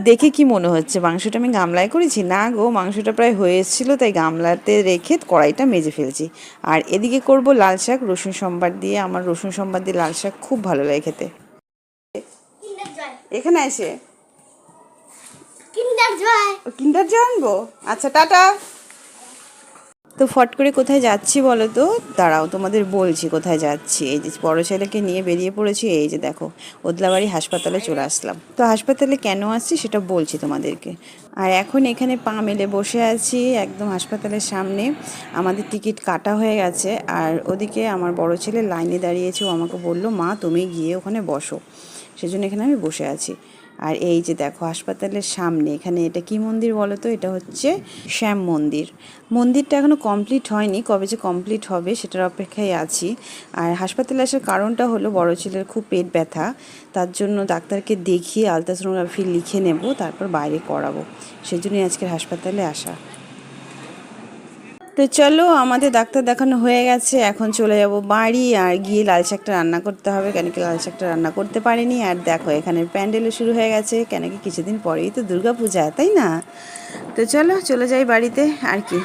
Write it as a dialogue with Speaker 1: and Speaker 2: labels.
Speaker 1: দেখে কি মনে হচ্ছে মাংসটা আমি গামলায় করেছি? না গো, মাংসটা প্রায় হয়ে এসেছিলো, তাই গামলাতে রেখে কড়াইটা মেজে ফেলছি। আর এদিকে করব লাল শাক রসুন সম্বার দিয়ে। আমার রসুন সম্বার দিয়ে লাল শাক খুব ভালো লাগে খেতে। এখানে এসে কিন্ডার জয় আনবো? আচ্ছা, টাটা। তো ফট করে কোথায় যাচ্ছি বলো তো? দাঁড়াও, তোমাদের বলছি কোথায় যাচ্ছি। এই যে বড় ছেলেকে নিয়ে বেরিয়ে পড়েছি, এই যে দেখো ওদলাবাড়ি হাসপাতালে চলে আসলাম। তো হাসপাতালে কেন আসছি সেটা বলছি তোমাদেরকে। আর এখন এখানে পা মেলে বসে আছি একদম হাসপাতালের সামনে। আমাদের টিকিট কাটা হয়ে গেছে, আর ওদিকে আমার বড় ছেলে লাইনে দাঁড়িয়েছে। ও আমাকে বললো, মা তুমি গিয়ে ওখানে বসো। সেজন্য এখানে আমি বসে আছি। আর এই যে দেখো হাসপাতালের সামনে, এখানে এটা কি মন্দির বলো তো? এটা হচ্ছে শ্যাম মন্দির। মন্দিরটা এখনও কমপ্লিট হয়নি, কবে যে কমপ্লিট হবে সেটার অপেক্ষায় আছি। আর হাসপাতালে আসার কারণটা হলো বড় ছেলের খুব পেট ব্যথা, তার জন্য ডাক্তারকে দেখিয়ে আলট্রাসোনোগ্রাফি লিখে নেব, তারপর বাইরে করাবো। সেজন্যই আজকের হাসপাতালে আসা। তো চলো, আমাদের ডাক্তার দেখানো হয়ে গেছে, এখন চলে যাব বাড়ি। আর গিয়ে লাল শাকটা রান্না করতে হবে, কেন কি লাল শাকটা রান্না করতে পারিনি। আর দেখো এখানে প্যান্ডেলও শুরু হয়ে গেছে, কেন কি কিছুদিন পরেই তো দুর্গা পূজা, তাই না? তো চলো চলে যাই বাড়িতে আর কি।